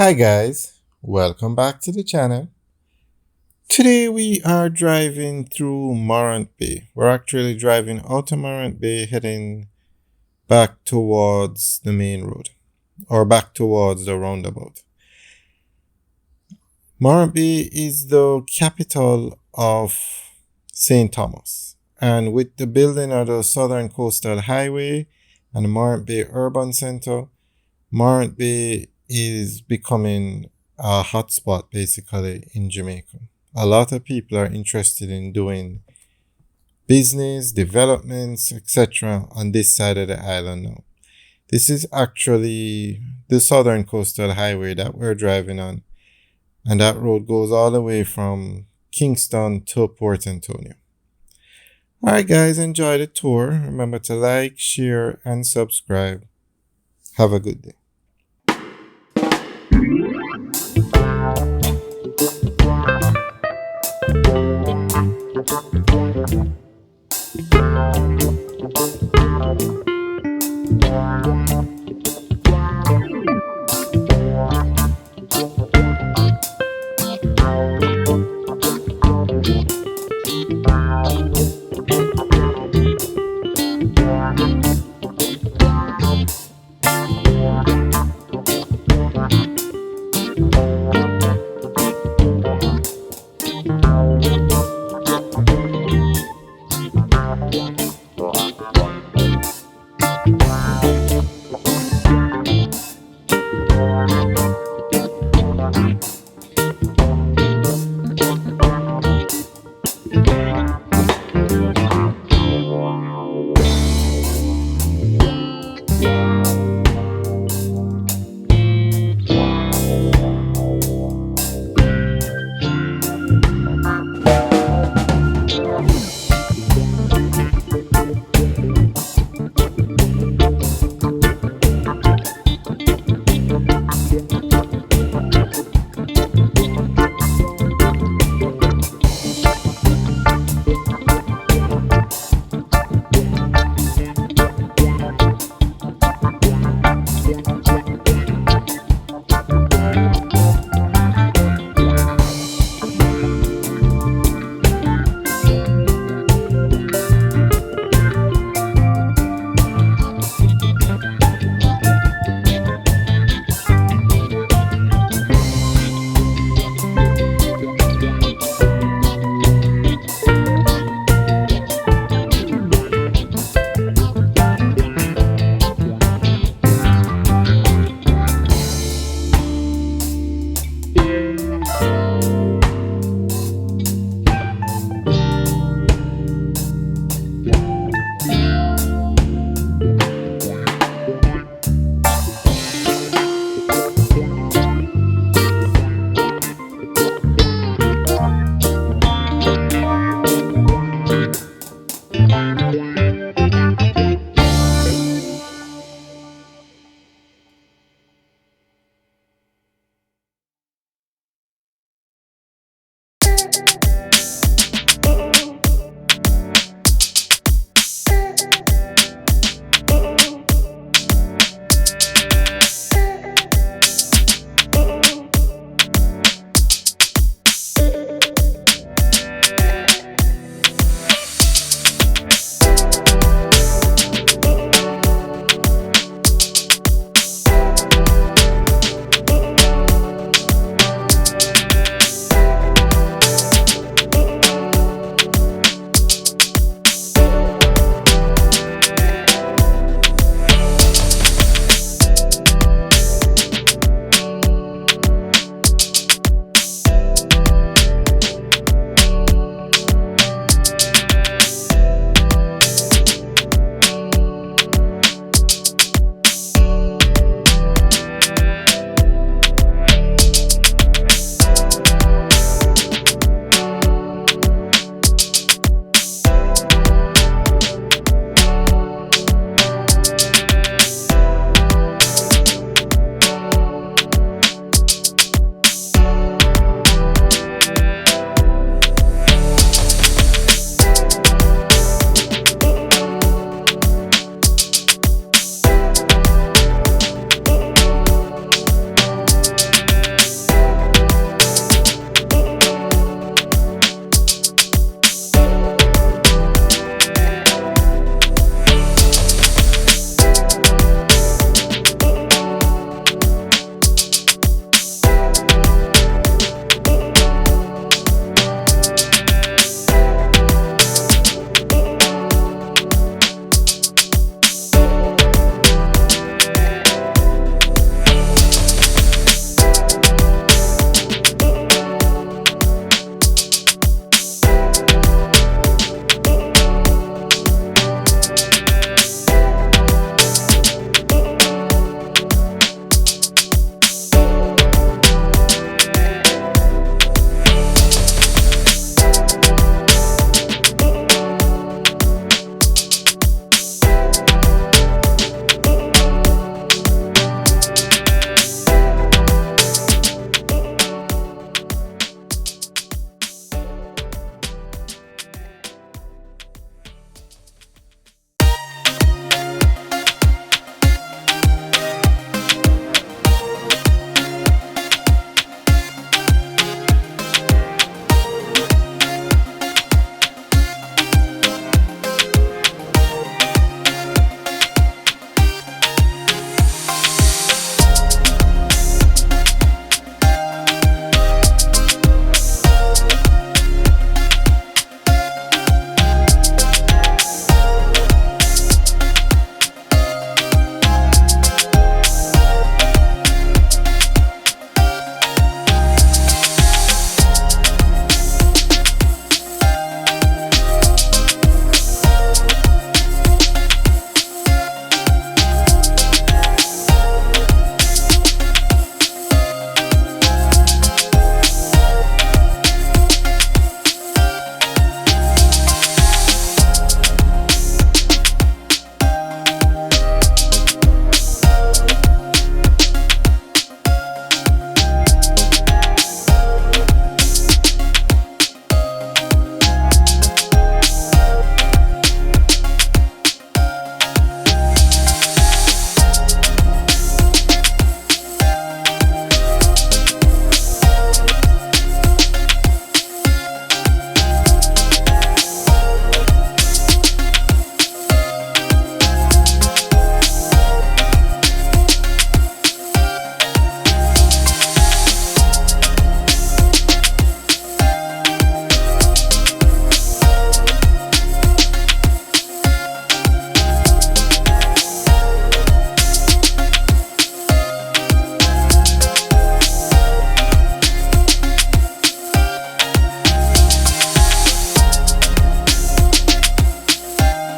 Hi guys, welcome back to the channel. Today we are driving through Morant Bay. We're actually driving out of Morant Bay heading back towards the main road or back towards the roundabout. Morant Bay is the capital of St. Thomas, and with the building of the Southern Coastal Highway and the Morant Bay Urban Center, Morant Bay is becoming a hotspot basically in Jamaica. A lot of people are interested in doing business, developments, etc. on this side of the island now. This is actually the Southern Coastal Highway that we're driving on, and that road goes all the way from Kingston to Port Antonio. Alright guys, enjoy the tour. Remember to like, share, and subscribe. Have a good day.